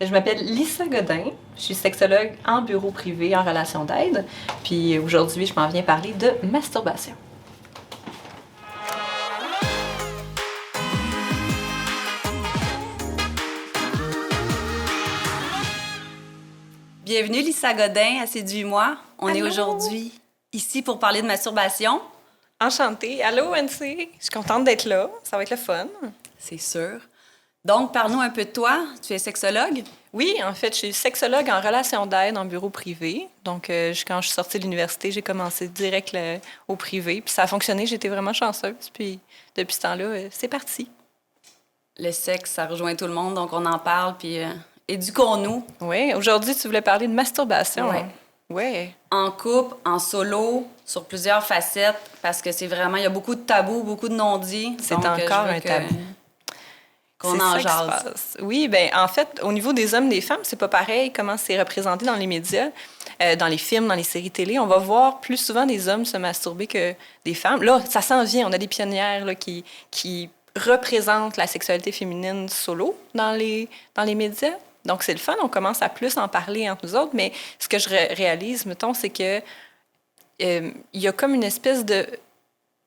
Je m'appelle Lisa Godin, je suis sexologue en bureau privé en relation d'aide, puis aujourd'hui, je m'en viens parler de masturbation. Bienvenue Lisa Godin à Séduis-moi. On Allô? est aujourd'hui ici pour parler de masturbation. Enchantée. Allô, NC? Je suis contente d'être là. Ça va être le fun. C'est sûr. Donc, parle-nous un peu de toi. Tu es sexologue? Oui, en fait, je suis sexologue en relation d'aide en bureau privé. Donc, quand je suis sortie de l'université, j'ai commencé direct au privé. Puis ça a fonctionné, j'étais vraiment chanceuse. Puis depuis ce temps-là, c'est parti. Le sexe, ça rejoint tout le monde, donc on en parle, puis éduquons-nous. Oui, aujourd'hui, tu voulais parler de masturbation. Ouais. Oui. En couple, en solo, sur plusieurs facettes, parce que c'est vraiment, il y a beaucoup de tabous, beaucoup de non-dits. C'est donc, encore je veux un tabou. Qu'on C'est en ça qui se jase. passe. Oui, bien, en fait, au niveau des hommes et des femmes, c'est pas pareil comment c'est représenté dans les médias, dans les films, dans les séries télé. On va voir plus souvent des hommes se masturber que des femmes. Là, ça s'en vient. On a des pionnières là, qui représentent la sexualité féminine solo dans les médias. Donc, c'est le fun. On commence à plus en parler entre nous autres. Mais ce que je réalise, mettons, c'est que il y a comme une espèce de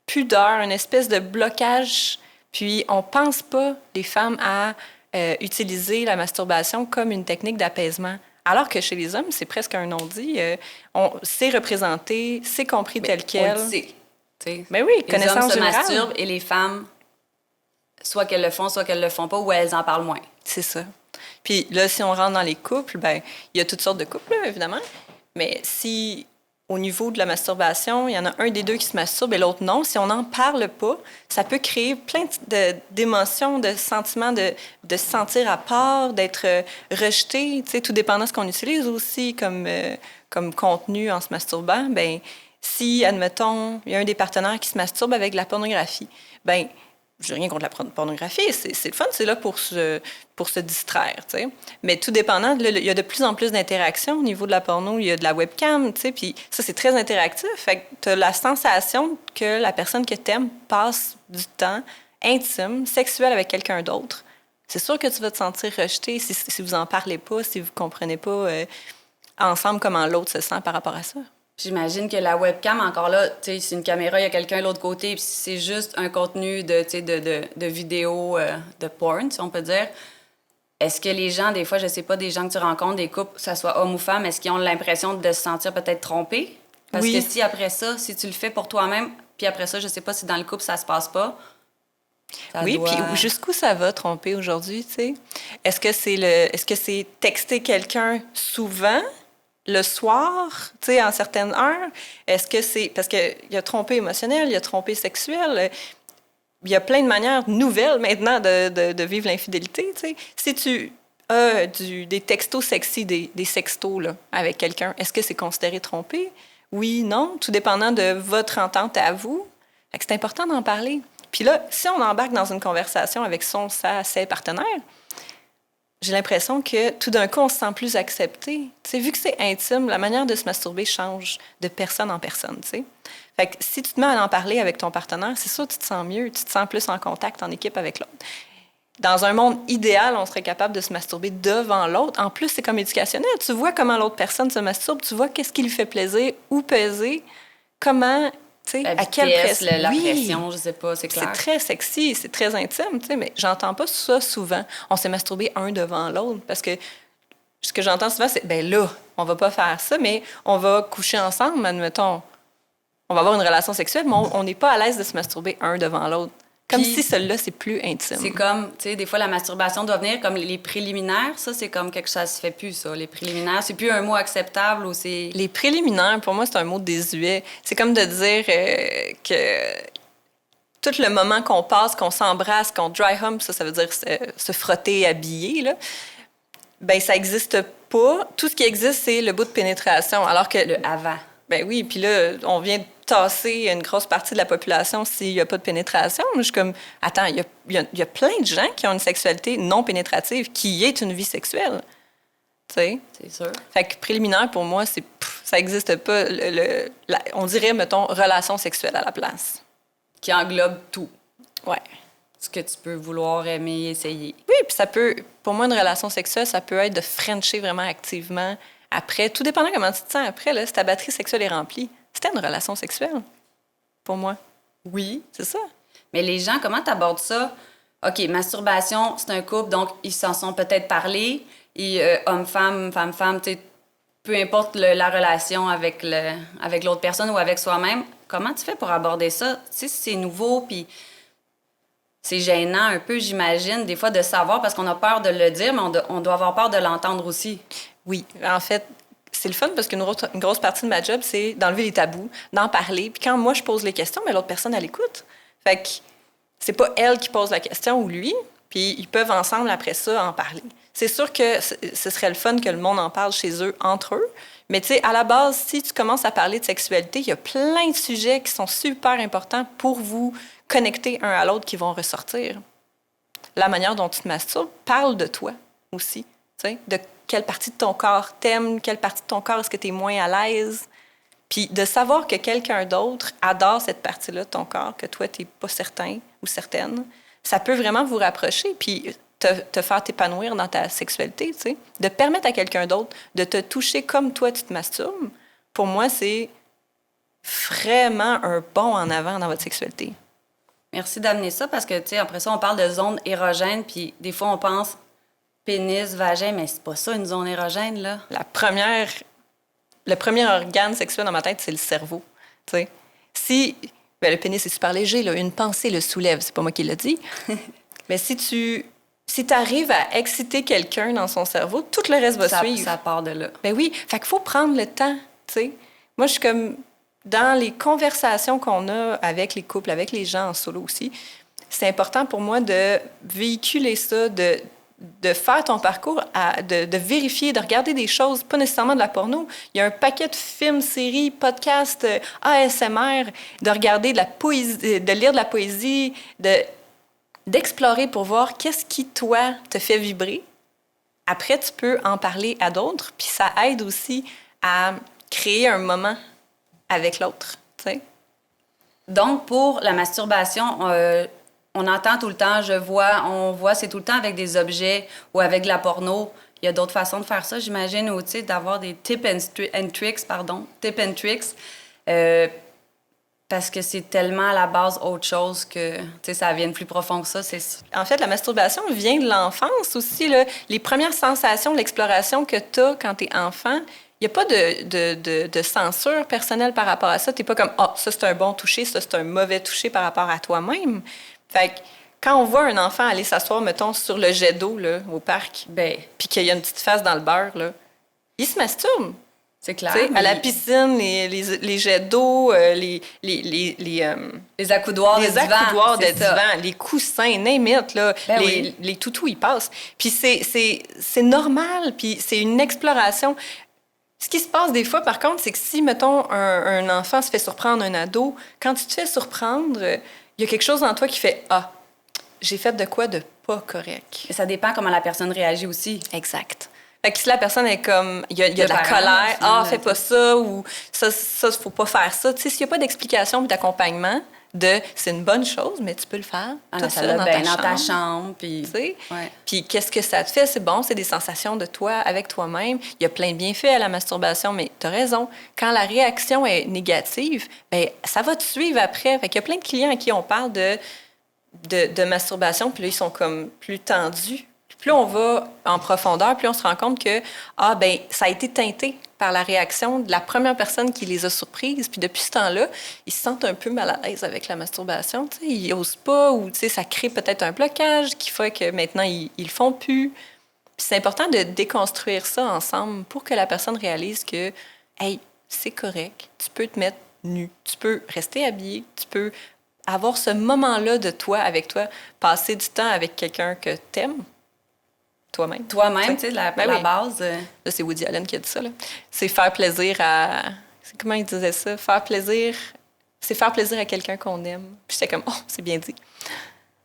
pudeur, une espèce de blocage. Puis, on pense pas, les femmes, à utiliser la masturbation comme une technique d'apaisement. Alors que chez les hommes, c'est presque un non-dit. C'est représenté, c'est compris tel quel. On le sait. t'sais. Mais oui, Les connaissance hommes se générale. masturbent et les femmes, soit qu'elles le font, soit qu'elles le font pas, ou elles en parlent moins. C'est ça. Puis là, si on rentre dans les couples, ben il y a toutes sortes de couples, là, évidemment. Mais si, au niveau de la masturbation, il y en a un des deux qui se masturbe et l'autre non, si on n'en parle pas, ça peut créer plein d'émotions, de sentiments, de se sentir à part, d'être rejeté, tu sais, tout dépendant de ce qu'on utilise aussi comme contenu en se masturbant. Ben si, admettons, il y a un des partenaires qui se masturbe avec de la pornographie, ben j'ai rien contre la pornographie, c'est le fun, c'est là pour se distraire, tu sais. Mais tout dépendant, là, il y a de plus en plus d'interactions au niveau de la porno, il y a de la webcam, tu sais, puis ça, c'est très interactif. Fait que tu as la sensation que la personne que t'aimes passe du temps intime, sexuel avec quelqu'un d'autre. C'est sûr que tu vas te sentir rejeté si vous en parlez pas, si vous comprenez pas ensemble comment l'autre se sent par rapport à ça. J'imagine que la webcam, encore là, tu sais, c'est une caméra, il y a quelqu'un de l'autre côté, puis c'est juste un contenu de vidéo, de porn, si on peut dire. Est-ce que les gens, des fois, je sais pas, des gens que tu rencontres, des couples, que ce soit homme ou femme, est-ce qu'ils ont l'impression de se sentir peut-être trompés? Parce Oui. que si après ça, si tu le fais pour toi-même, puis après ça, je sais pas si dans le couple, ça se passe pas, ça Oui, doit... puis jusqu'où ça va tromper aujourd'hui, tu sais? Est-ce que c'est texter quelqu'un souvent, le soir, tu sais, en certaines heures? Est-ce que c'est... Parce qu'il y a trompé émotionnel, il y a trompé sexuel. Il y a plein de manières nouvelles maintenant de vivre l'infidélité, tu sais. Si tu as des textos sexy, des sextos, là, avec quelqu'un, est-ce que c'est considéré trompé? Oui, non, tout dépendant de votre entente à vous. Fait que c'est important d'en parler. Puis là, si on embarque dans une conversation avec ses partenaires, j'ai l'impression que tout d'un coup, on se sent plus accepté. Tu sais, vu que c'est intime, la manière de se masturber change de personne en personne, tu sais. Fait que si tu te mets à en parler avec ton partenaire, c'est sûr que tu te sens mieux, tu te sens plus en contact, en équipe avec l'autre. Dans un monde idéal, on serait capable de se masturber devant l'autre. En plus, c'est comme éducationnel. Tu vois comment l'autre personne se masturbe, tu vois qu'est-ce qui lui fait plaisir, où peser, comment... La à quelle vitesse, pression? la Oui. pression, je sais pas, c'est clair. C'est très sexy, c'est très intime, tu sais, mais j'entends pas ça souvent. On s'est masturbé un devant l'autre parce que ce que j'entends souvent, c'est ben là, on va pas faire ça, mais on va coucher ensemble, admettons. On va avoir une relation sexuelle, mais on n'est pas à l'aise de se masturber un devant l'autre. Comme Puis, si celui-là, c'est plus intime. c'est comme, tu sais, des fois, la masturbation doit venir comme les préliminaires. Ça, c'est comme quelque chose, ça se fait plus, ça. Les préliminaires, c'est plus un mot acceptable ou c'est... Les préliminaires, pour moi, c'est un mot désuet. C'est comme de dire que tout le moment qu'on passe, qu'on s'embrasse, qu'on dry hump, ça veut dire se frotter, habiller, là, ben ça n'existe pas. Tout ce qui existe, c'est le bout de pénétration. Alors que... Le avant. Ben oui, puis là, on vient de tasser une grosse partie de la population s'il n'y a pas de pénétration. Je suis comme, attends, il y a plein de gens qui ont une sexualité non pénétrative qui est une vie sexuelle. Tu sais? C'est sûr. Fait que préliminaire, pour moi, ça n'existe pas. On dirait, mettons, relation sexuelle à la place. Qui englobe tout. Ouais. ce que tu peux vouloir aimer, essayer. Oui, puis ça peut, pour moi, une relation sexuelle, ça peut être de frencher vraiment activement après, tout dépendant comment tu te sens après, là, si ta batterie sexuelle est remplie. C'était une relation sexuelle, pour moi. Oui. C'est ça. Mais les gens, comment tu abordes ça? OK, masturbation, c'est un couple, donc ils s'en sont peut-être parlé. Et homme-femme, femme-femme, tu sais, peu importe la relation avec l'autre personne ou avec soi-même, comment tu fais pour aborder ça? Tu sais, si c'est nouveau, puis c'est gênant un peu, j'imagine, des fois, de savoir, parce qu'on a peur de le dire, mais on doit avoir peur de l'entendre aussi. Oui, en fait, c'est le fun parce qu'une grosse partie de ma job, c'est d'enlever les tabous, d'en parler. Puis quand moi, je pose les questions, mais l'autre personne, elle écoute. Fait que c'est pas elle qui pose la question ou lui, puis ils peuvent ensemble, après ça, en parler. C'est sûr que ce serait le fun que le monde en parle chez eux, entre eux. Mais tu sais, à la base, si tu commences à parler de sexualité, il y a plein de sujets qui sont super importants pour vous connecter un à l'autre qui vont ressortir. La manière dont tu te masturbes parle de toi aussi. Tu sais, de quelle partie de ton corps t'aimes, quelle partie de ton corps est-ce que tu es moins à l'aise. Puis de savoir que quelqu'un d'autre adore cette partie-là de ton corps, que toi, tu n'es pas certain ou certaine, ça peut vraiment vous rapprocher puis te faire t'épanouir dans ta sexualité, tu sais. De permettre à quelqu'un d'autre de te toucher comme toi, tu te masturbes, pour moi, c'est vraiment un bond en avant dans votre sexualité. Merci d'amener ça parce que, tu sais, après ça, on parle de zone érogène, puis des fois, on pense pénis, vagin, mais c'est pas ça, une zone érogène, là. Le premier organe sexuel dans ma tête, c'est le cerveau. T'sais. Si le pénis est super léger, là, une pensée le soulève, c'est pas moi qui l'ai dit. Mais si tu arrives à exciter quelqu'un dans son cerveau, tout le reste va suivre. Ça part de là. Ben oui, fait qu'il faut prendre le temps. T'sais. Moi, je suis comme dans les conversations qu'on a avec les couples, avec les gens en solo aussi. C'est important pour moi de véhiculer ça, de faire ton parcours, de vérifier, de regarder des choses, pas nécessairement de la porno. Il y a un paquet de films, séries, podcasts, ASMR, de regarder de la poésie, de lire de la poésie, d'explorer pour voir qu'est-ce qui, toi, te fait vibrer. Après, tu peux en parler à d'autres, puis ça aide aussi à créer un moment avec l'autre, tu sais. Donc, pour la masturbation, on entend tout le temps, on voit, c'est tout le temps avec des objets ou avec de la porno. Il y a d'autres façons de faire ça, j'imagine, ou d'avoir des tips and tricks, parce que c'est tellement à la base autre chose que, ça vient de plus profond que ça. En fait, la masturbation vient de l'enfance aussi, là. Les premières sensations, l'exploration que tu as quand tu es enfant, il n'y a pas de censure personnelle par rapport à ça. Tu n'es pas comme « Ah, ça, c'est un bon toucher, ça, c'est un mauvais toucher par rapport à toi-même. » Fait que quand on voit un enfant aller s'asseoir, mettons, sur le jet d'eau là, au parc, puis qu'il y a une petite face dans le beurre, là, il se masturbe. C'est clair. À la piscine, les jets d'eau, les accoudoirs de divan, les coussins, name it, là, les toutous, ils passent. Puis c'est normal, puis c'est une exploration. Ce qui se passe des fois, par contre, c'est que si, mettons, un enfant se fait surprendre, un ado, quand tu te fais surprendre, il y a quelque chose en toi qui fait « Ah, j'ai fait de quoi de pas correct. » Et ça dépend comment la personne réagit aussi. Exact. Fait que si la personne est comme, il y a de la colère, « Ah, fais pas ça » ou « Ça, faut pas faire ça ». Tu sais, s'il n'y a pas d'explication ou d'accompagnement c'est une bonne chose, mais tu peux le faire tout seul dans ta chambre. Puis Puis qu'est-ce que ça te fait? C'est bon, c'est des sensations de toi avec toi-même. Il y a plein de bienfaits à la masturbation, mais tu as raison. Quand la réaction est négative, bien, ça va te suivre après. Fait qu'il y a plein de clients à qui on parle de masturbation, puis là, ils sont comme plus tendus. Plus on va en profondeur, plus on se rend compte que ça a été teinté par la réaction de la première personne qui les a surprises. Puis depuis ce temps-là, ils se sentent un peu mal à l'aise avec la masturbation. T'sais, ils n'osent pas ou ça crée peut-être un blocage qui fait que maintenant, ils le font plus. Puis c'est important de déconstruire ça ensemble pour que la personne réalise que, hey, c'est correct, tu peux te mettre nu, tu peux rester habillé, tu peux avoir ce moment-là de toi avec toi, passer du temps avec quelqu'un que t'aimes. Toi-même, tu sais, la base. Là, c'est Woody Allen qui a dit ça. Là. C'est faire plaisir à... Comment il disait ça? C'est faire plaisir à quelqu'un qu'on aime. Puis j'étais comme, oh, c'est bien dit.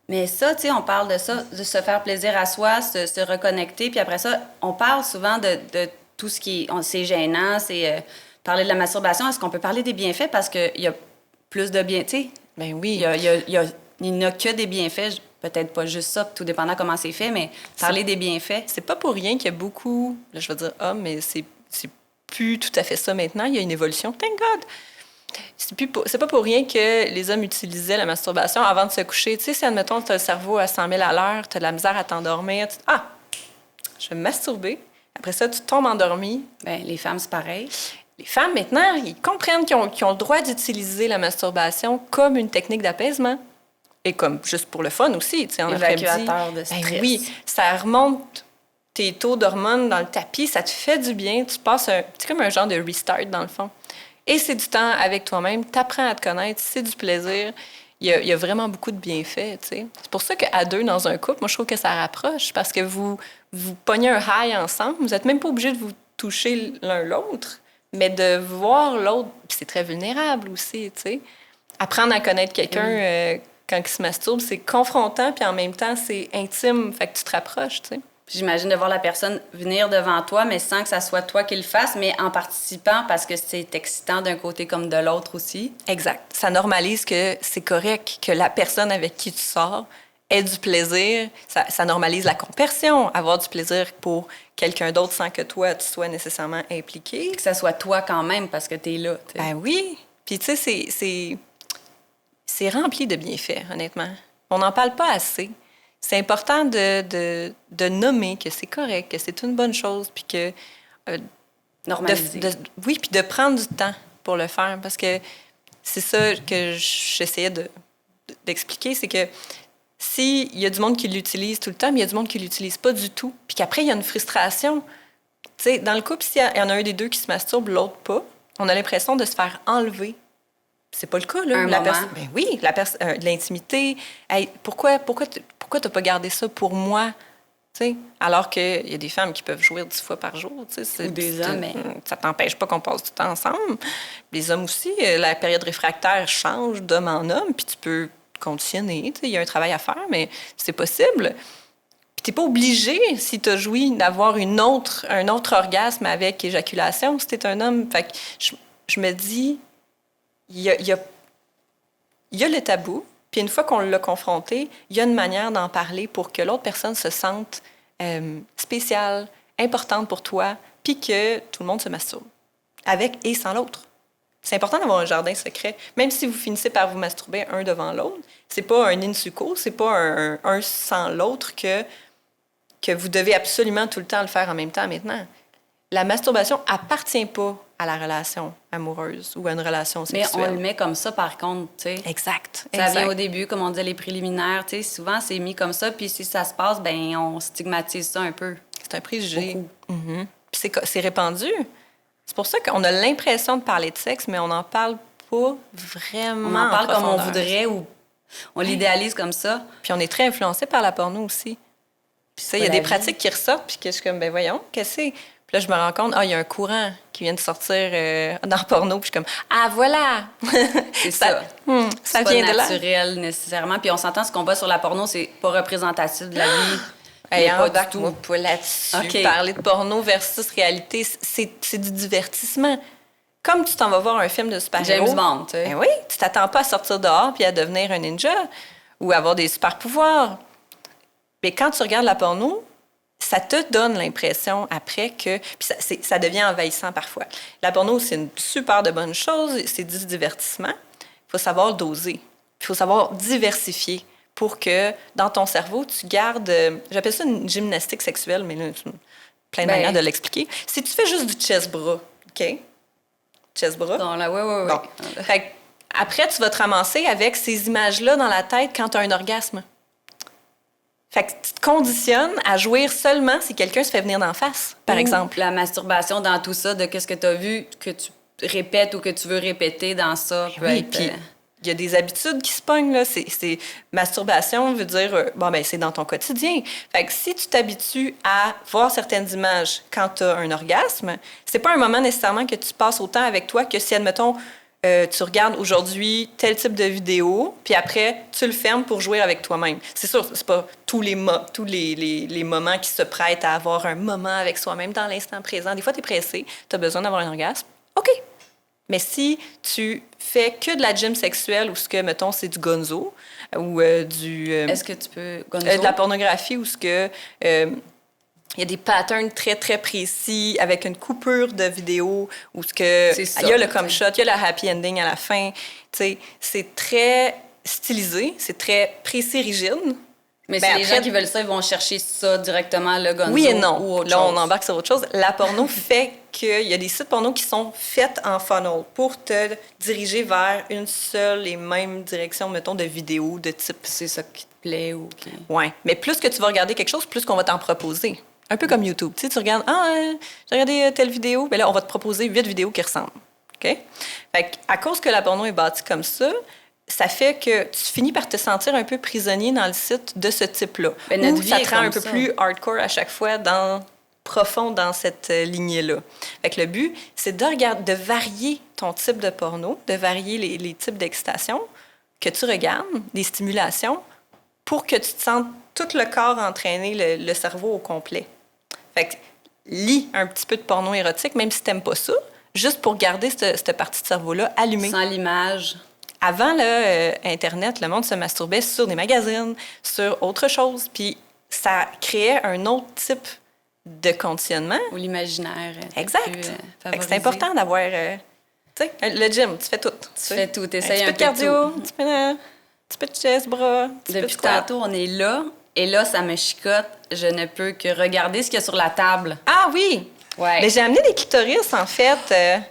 Mais ça, tu sais, on parle de ça, de se faire plaisir à soi, se reconnecter. Puis après ça, on parle souvent de tout ce qui est... C'est gênant, c'est parler de la masturbation. Est-ce qu'on peut parler des bienfaits? Parce qu'il y a plus de bienfaits. Ben oui. Il n'y a que des bienfaits. peut-être pas juste ça, tout dépendant comment c'est fait, mais parler des bienfaits. C'est pas pour rien qu'il y a beaucoup, là je vais dire mais c'est plus tout à fait ça maintenant, il y a une évolution, thank God! C'est pas pour rien que les hommes utilisaient la masturbation avant de se coucher. Tu sais, si, admettons, tu as le cerveau à 100 000 à l'heure, tu as de la misère à t'endormir, tu dis « Ah, je vais me masturber. » Après ça, tu tombes endormi. Bien, les femmes, c'est pareil. Les femmes, maintenant, ils comprennent qu'ils ont le droit d'utiliser la masturbation comme une technique d'apaisement. Et comme juste pour le fun aussi, tu sais, en après-midi. Évacuateur de stress. Ben oui, ça remonte tes taux d'hormones dans le tapis, ça te fait du bien. Tu passes c'est comme un genre de restart, dans le fond. Et c'est du temps avec toi-même. Tu apprends à te connaître, c'est du plaisir. Il y a vraiment beaucoup de bienfaits, tu sais. C'est pour ça qu'à deux, dans un couple, moi, je trouve que ça rapproche parce que vous pognez un high ensemble. Vous n'êtes même pas obligé de vous toucher l'un l'autre, mais de voir l'autre, puis c'est très vulnérable aussi, tu sais. Apprendre à connaître quelqu'un quand il se masturbe, c'est confrontant, puis en même temps, c'est intime, fait que tu te rapproches, tu sais. J'imagine de voir la personne venir devant toi, mais sans que ça soit toi qui le fasse, mais en participant parce que c'est excitant d'un côté comme de l'autre aussi. Exact. Ça normalise que c'est correct que la personne avec qui tu sors ait du plaisir. Ça normalise la compersion, avoir du plaisir pour quelqu'un d'autre sans que toi, tu sois nécessairement impliqué. Que ça soit toi quand même parce que t'es là. T'sais. Ben oui. Puis tu sais, c'est rempli de bienfaits, honnêtement. On n'en parle pas assez. C'est important de nommer que c'est correct, que c'est une bonne chose, puis que... Normaliser. Oui, puis de prendre du temps pour le faire, parce que c'est ça que j'essayais d'expliquer, c'est que s'il y a du monde qui l'utilise tout le temps, mais il y a du monde qui l'utilise pas du tout, puis qu'après, il y a une frustration. Tu sais, dans le couple, s'il y en a un des deux qui se masturbe, l'autre pas, on a l'impression de se faire enlever. C'est pas le cas, là. Ben oui, de l'intimité. Hey, pourquoi t'as pas gardé ça pour moi? T'sais? Alors qu'il y a des femmes qui peuvent jouir 10 fois par jour. Ou des hommes, mais... Ça t'empêche pas qu'on passe tout le temps ensemble. Les hommes aussi, la période réfractaire change d'homme en homme, puis tu peux conditionner. Il y a un travail à faire, mais c'est possible. Puis t'es pas obligé, si t'as joui, d'avoir un autre orgasme avec éjaculation, si t'es un homme. Fait que je me dis... Il y a le tabou, puis une fois qu'on l'a confronté, il y a une manière d'en parler pour que l'autre personne se sente spéciale, importante pour toi, puis que tout le monde se masturbe, avec et sans l'autre. C'est important d'avoir un jardin secret. Même si vous finissez par vous masturber un devant l'autre, c'est pas un in suco, c'est pas un sans l'autre que vous devez absolument tout le temps le faire en même temps maintenant. La masturbation appartient pas à la relation amoureuse ou à une relation sexuelle. Mais on le met comme ça, par contre, tu sais. Exact. Ça vient au début, comme on disait, les préliminaires, tu sais. Souvent, c'est mis comme ça, puis si ça se passe, ben on stigmatise ça un peu. C'est un préjugé. Mm-hmm. Puis c'est répandu. C'est pour ça qu'on a l'impression de parler de sexe, mais on n'en parle pas vraiment. On en parle comme on voudrait ou on l'idéalise comme ça. Puis on est très influencé par la porno aussi. Puis ça, il y a des pratiques qui ressortent, puis que je suis comme, ben voyons, qu'est-ce que c'est? Puis là, je me rends compte, il y a un courant qui vient de sortir dans le porno. Puis je suis comme, voilà! C'est ça. Ça vient de là. C'est pas naturel, nécessairement. Puis on s'entend, ce qu'on voit sur la porno, c'est pas représentatif de la vie. Pas du tout. Moi, pas là-dessus. Okay. Parler de porno versus réalité, c'est du divertissement. Comme tu t'en vas voir un film de super-héros. James Bond, tu sais. Ben oui, tu t'attends pas à sortir dehors puis à devenir un ninja ou avoir des super-pouvoirs. Mais quand tu regardes la porno, ça te donne l'impression après que... Puis ça devient envahissant parfois. La porno, c'est une super de bonne chose, c'est du divertissement. Il faut savoir doser. Il faut savoir diversifier pour que dans ton cerveau, tu gardes... j'appelle ça une gymnastique sexuelle, mais là, plein de manières de l'expliquer. Si tu fais juste du chest-bras, OK? Chest-bras. Non, là, oui. Bon. Fait après, tu vas te ramasser avec ces images-là dans la tête quand tu as un orgasme. Fait que tu te conditionnes à jouir seulement si quelqu'un se fait venir d'en face, par exemple. La masturbation dans tout ça, de qu'est-ce que tu as vu, que tu répètes ou que tu veux répéter dans ça. Oui, puis il y a des habitudes qui se pognent, là. C'est masturbation veut dire, c'est dans ton quotidien. Fait que si tu t'habitues à voir certaines images quand tu as un orgasme, c'est pas un moment nécessairement que tu passes autant avec toi que si, admettons, tu regardes aujourd'hui tel type de vidéo, puis après, tu le fermes pour jouer avec toi-même. C'est sûr, c'est pas tous les moments qui se prêtent à avoir un moment avec soi-même dans l'instant présent. Des fois, tu es pressé, tu as besoin d'avoir un orgasme. OK. Mais si tu fais que de la gym sexuelle ou ce que, mettons, c'est du gonzo ou Est-ce que tu peux... Gonzo? de la pornographie ou ce que... il y a des patterns très, très précis avec une coupure de vidéo où ce que il y a le come shot, il y a le happy ending à la fin. Tu sais, c'est très stylisé, c'est très précis, rigide. Mais c'est les gens qui veulent ça, ils vont chercher ça directement, le gonzo. Oui et non. Ou autre Là, chose. on embarque sur autre chose. La porno fait qu'il y a des sites porno qui sont faits en funnel pour te diriger vers une seule et même direction, mettons, de vidéo de type. C'est ça qui te plaît ou qui... Oui. Mais plus que tu vas regarder quelque chose, plus qu'on va t'en proposer. Un peu comme YouTube. Tu sais, tu regardes, j'ai regardé telle vidéo, bien là, on va te proposer 8 vidéos qui ressemblent. OK? Fait à cause que la porno est bâtie comme ça fait que tu finis par te sentir un peu prisonnier dans le site de ce type-là. Ben, ou ça te rend un peu plus hardcore à chaque fois, profond dans cette lignée-là. Fait que le but, c'est de varier ton type de porno, de varier les types d'excitation que tu regardes, des stimulations, pour que tu te sentes tout le corps entraîné, le cerveau au complet. Fait que lis un petit peu de porno érotique, même si tu n'aimes pas ça, juste pour garder cette partie de cerveau-là allumée. Sans l'image. Avant Internet, le monde se masturbait sur des magazines, sur autre chose, puis ça créait un autre type de conditionnement. Ou l'imaginaire. Exact. C'est important d'avoir... tu sais, le gym, tu fais tout. Tu fais tout, t'essayes un peu de cardio, un petit peu de chest, bras, Depuis tantôt, on est là, et là, ça me chicote. Je ne peux que regarder ce qu'il y a sur la table. Ah oui! Ouais. Mais j'ai amené des clitoris, en fait...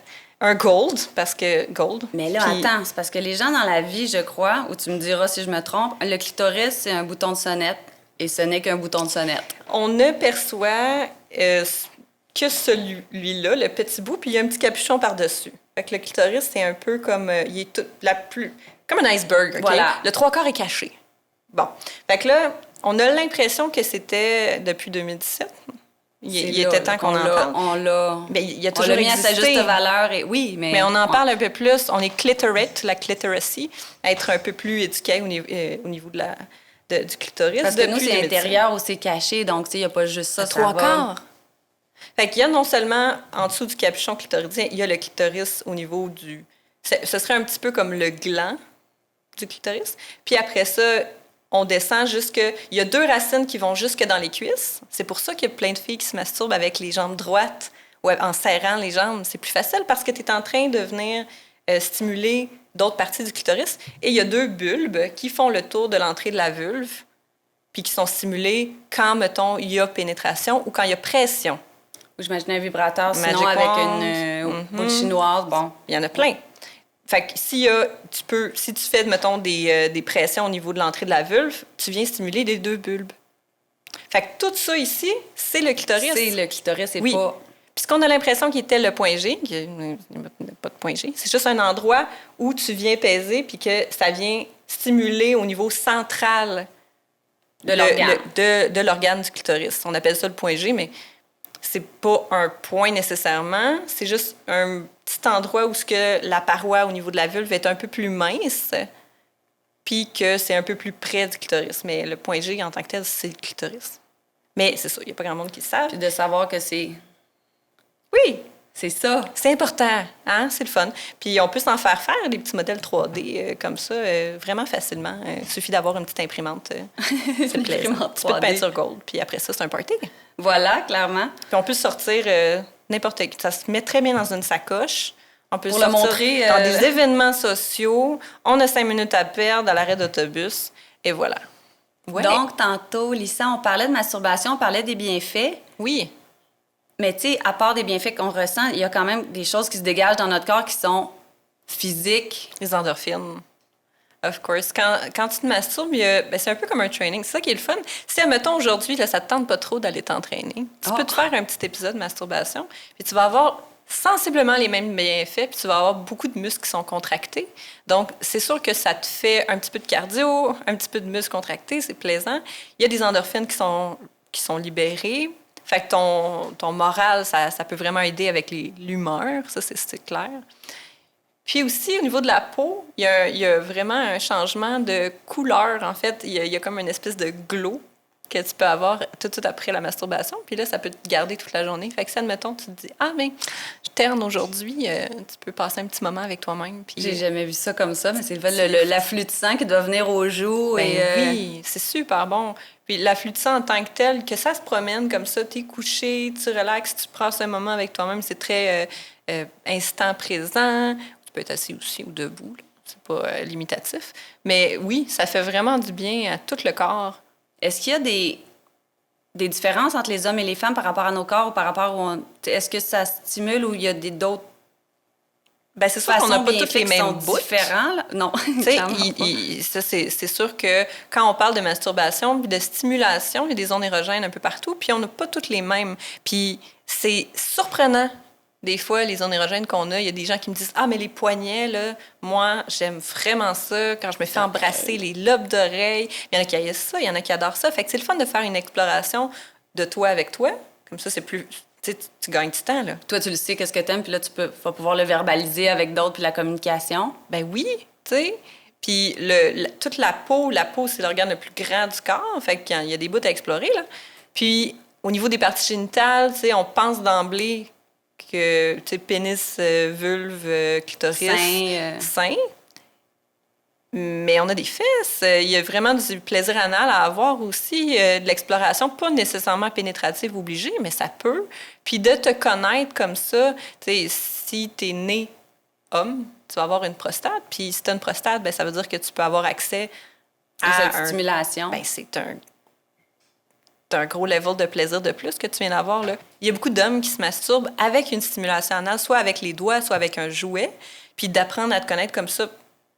un gold, parce que gold. Mais là, attends, c'est parce que les gens dans la vie, je crois, ou tu me diras si je me trompe, le clitoris, c'est un bouton de sonnette et ce n'est qu'un bouton de sonnette. On ne perçoit que celui-là, le petit bout, puis il y a un petit capuchon par-dessus. Fait que le clitoris, c'est un peu comme... il est comme un iceberg, OK? Voilà. Le 3/4 est caché. Bon. Fait que là, on a l'impression que c'était depuis 2017. Il était temps qu'on en parle. On l'a mis à sa juste valeur. Et, oui, mais on en parle un peu plus. On est clitorate, la clitoracy, à être un peu plus éduqué au niveau du clitoris. Parce que nous, c'est intérieur ou c'est caché, donc il n'y a pas juste ça. 3/4. Fait qu'il y a non seulement en dessous du capuchon clitoridien, il y a le clitoris au niveau du... Ce serait un petit peu comme le gland du clitoris. Puis après ça... on descend il y a 2 racines qui vont jusque dans les cuisses. C'est pour ça qu'il y a plein de filles qui se masturbent avec les jambes droites ou en serrant les jambes. C'est plus facile parce que tu es en train de venir stimuler d'autres parties du clitoris. Et il y a 2 bulbes qui font le tour de l'entrée de la vulve puis qui sont stimulés quand, mettons, il y a pénétration ou quand il y a pression. Ou j'imagine un vibrateur, sinon avec une boule chinoise, bon. Il y en a plein. Fait que si tu fais, mettons, des pressions au niveau de l'entrée de la vulve, tu viens stimuler les 2 bulbes. Fait que tout ça ici, c'est le clitoris. C'est le clitoris, c'est oui. pas... Puisqu'on a l'impression qu'il était le point G, il n'y a pas de point G, c'est juste un endroit où tu viens peser puis que ça vient stimuler au niveau central de l'organe du clitoris. On appelle ça le point G, mais c'est pas un point nécessairement, c'est juste un petit endroit où la paroi au niveau de la vulve est un peu plus mince, puis que c'est un peu plus près du clitoris. Mais le point G, en tant que tel, c'est le clitoris. Mais c'est ça, il n'y a pas grand monde qui le savent. Puis de savoir que c'est... Oui! C'est ça. C'est important, hein? C'est le fun. Puis on peut s'en faire des petits modèles 3D comme ça, vraiment facilement. Il suffit d'avoir une petite imprimante. C'est plaisant. Un petit peu de peinture gold. Puis après ça, c'est un party. Voilà, clairement. Puis on peut sortir n'importe qui. Ça se met très bien dans une sacoche. On peut pour le montrer dans des événements sociaux. On a 5 minutes à perdre à l'arrêt d'autobus. Et voilà. Ouais. Donc, tantôt, Lisa, on parlait de masturbation, on parlait des bienfaits. Oui. Mais tu sais, à part des bienfaits qu'on ressent, il y a quand même des choses qui se dégagent dans notre corps qui sont physiques. Les endorphines. Of course. Quand tu te masturbes, c'est un peu comme un training. C'est ça qui est le fun. Si, admettons, aujourd'hui, là, ça ne te tente pas trop d'aller t'entraîner, tu peux te faire un petit épisode de masturbation, puis tu vas avoir sensiblement les mêmes bienfaits, puis tu vas avoir beaucoup de muscles qui sont contractés. Donc, c'est sûr que ça te fait un petit peu de cardio, un petit peu de muscles contractés, c'est plaisant. Il y a des endorphines qui sont libérées. Fait que ton moral, ça peut vraiment aider avec l'humeur, ça, c'est clair. Puis aussi, au niveau de la peau, il y a vraiment un changement de couleur, en fait. Il y a comme une espèce de glow que tu peux avoir tout de suite après la masturbation. Puis là, ça peut te garder toute la journée. Fait que si, admettons, tu te dis « Ah, mais je terne aujourd'hui, tu peux passer un petit moment avec toi-même. » J'ai jamais vu ça comme ça, mais c'est l'afflux de sang qui doit venir aux joues. Oui, c'est super bon. Puis l'afflux de sang en tant que tel, que ça se promène comme ça, t'es couché, tu relaxes, tu passes un moment avec toi-même, c'est très instant présent. Tu peux être assis aussi ou debout, là. C'est pas limitatif. Mais oui, ça fait vraiment du bien à tout le corps. Est-ce qu'il y a des différences entre les hommes et les femmes par rapport à nos corps ou par rapport est-ce que ça stimule ou il y a d'autres ben, c'est sûr qu'on n'a pas toutes les mêmes bouts. Différents, là? Non. C'est sûr que quand on parle de masturbation puis de stimulation, il y a des zones érogènes un peu partout, puis on n'a pas toutes les mêmes. Puis c'est surprenant. Des fois, les zones érogènes qu'on a, il y a des gens qui me disent « Ah, mais les poignets, là, moi, j'aime vraiment ça quand je me fais embrasser les lobes d'oreilles. » Il y en a qui aiment ça, il y en a qui adorent ça. Fait que c'est le fun de faire une exploration de toi avec toi. Comme ça, c'est plus... Tu gagnes du temps, là. Toi, tu le sais, qu'est-ce que t'aimes, puis là, tu vas pouvoir le verbaliser avec d'autres, puis la communication. Ben oui, tu sais. Puis toute la peau, c'est l'organe le plus grand du corps. Fait qu'il y a des bouts à explorer, là. Puis, au niveau des parties génitales, tu sais, on pense d'emblée que, tu sais, pénis, vulve, clitoris, sein. Mais on a des fesses. Il y a vraiment du plaisir anal à avoir aussi, de l'exploration, pas nécessairement pénétrative obligée, mais ça peut. Puis de te connaître comme ça, tu sais, si t'es né homme, tu vas avoir une prostate. Puis si t'as une prostate, ben ça veut dire que tu peux avoir accès à cette stimulation. Ben c'est un gros level de plaisir de plus que tu viens d'avoir, là. Il y a beaucoup d'hommes qui se masturbent avec une stimulation anale, soit avec les doigts, soit avec un jouet. Puis d'apprendre à te connaître comme ça,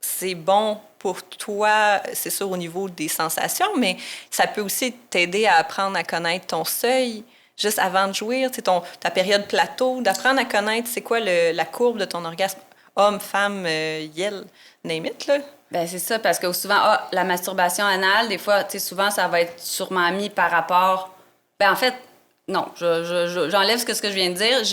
c'est bon pour toi, c'est sûr, au niveau des sensations, mais ça peut aussi t'aider à apprendre à connaître ton seuil juste avant de jouir, ta période plateau, d'apprendre à connaître c'est quoi la courbe de ton orgasme, homme, femme, yel, name it, là. Bien, c'est ça, parce que souvent, la masturbation anale, des fois, tu sais, souvent, ça va être sûrement mis par rapport... Ben en fait, non, j'enlève ce que je viens de dire. Tu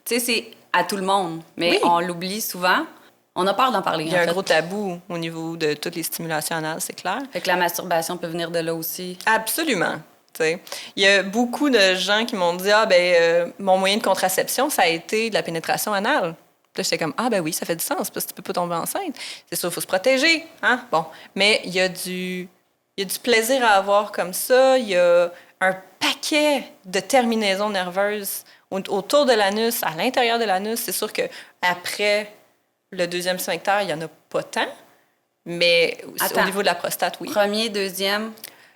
sais, c'est à tout le monde, mais oui. On l'oublie souvent. On a peur d'en parler. Il y a un gros tabou au niveau de toutes les stimulations anales, c'est clair. Fait que la masturbation peut venir de là aussi. Absolument. T'sais. Il y a beaucoup de gens qui m'ont dit mon moyen de contraception, ça a été de la pénétration anale. Puis là, j'étais comme ah ben oui, ça fait du sens parce que tu peux pas tomber enceinte. C'est sûr, il faut se protéger, hein. Bon, mais il y a du plaisir à avoir comme ça. Il y a un paquet de terminaisons nerveuses autour de l'anus, à l'intérieur de l'anus. C'est sûr que après le deuxième sphincter, il n'y en a pas tant, mais au niveau de la prostate, oui. Premier, deuxième?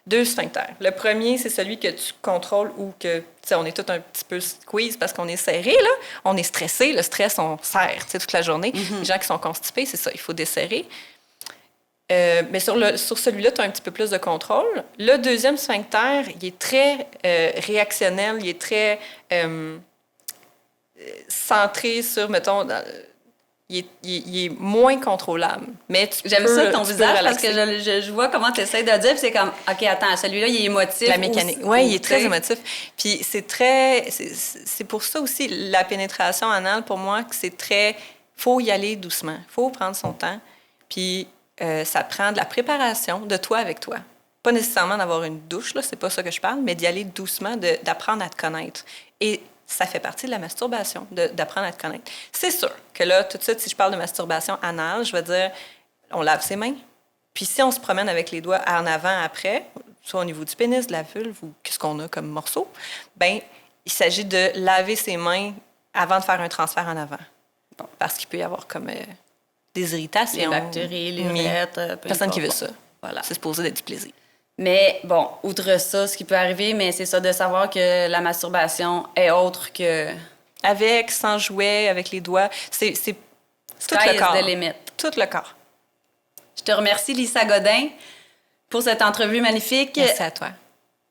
2 sphincters. Le premier, c'est celui que tu contrôles ou que, tu sais, on est tout un petit peu squeeze parce qu'on est serré, là. On est stressé. Le stress, on serre, tu sais, toute la journée. Mm-hmm. Les gens qui sont constipés, c'est ça, il faut desserrer. Mais sur celui-là, tu as un petit peu plus de contrôle. Le deuxième sphincter, il est très réactionnel, il est très centré sur, mettons... Il est moins contrôlable. Mais j'aime ça ton visage parce que je vois comment tu essaies de dire, puis c'est comme, OK, attends, celui-là, il est émotif. La mécanique. Oui, il est très émotif. Puis c'est pour ça aussi, la pénétration anale, pour moi, que c'est très... faut y aller doucement. Faut prendre son temps. Puis ça prend de la préparation de toi avec toi. Pas nécessairement d'avoir une douche, là, c'est pas ça que je parle, mais d'y aller doucement, d'apprendre à te connaître. Et ça fait partie de la masturbation, d'apprendre à te connaître. C'est sûr que là, tout de suite, si je parle de masturbation anale, je vais dire, on lave ses mains. Puis si on se promène avec les doigts en avant, après, soit au niveau du pénis, de la vulve ou qu'est-ce qu'on a comme morceau, bien, il s'agit de laver ses mains avant de faire un transfert en avant. Bon, parce qu'il peut y avoir comme des irritations. Les bactéries, les urètres. Personne qui veut ça. Voilà. C'est supposé d'être du plaisir. Mais bon, outre ça, ce qui peut arriver, mais c'est ça de savoir que la masturbation est autre que... Avec, sans jouet, avec les doigts, c'est tout le corps. The limit. Tout le corps. Je te remercie, Lisa Godin, pour cette entrevue magnifique. Merci à toi.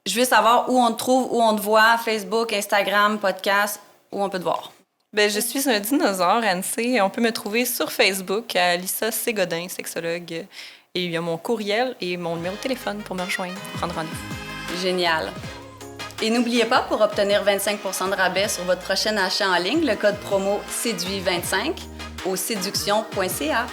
Je veux savoir où on te trouve, où on te voit, Facebook, Instagram, podcast, où on peut te voir. Bien, je suis un dinosaure, Anne-C. On peut me trouver sur Facebook à Lisa C. Godin, sexologue. Et il y a mon courriel et mon numéro de téléphone pour me rejoindre, prendre rendez-vous. Génial. Et n'oubliez pas, pour obtenir 25 % de rabais sur votre prochain achat en ligne, le code promo SÉDUIT25 au séduction.ca.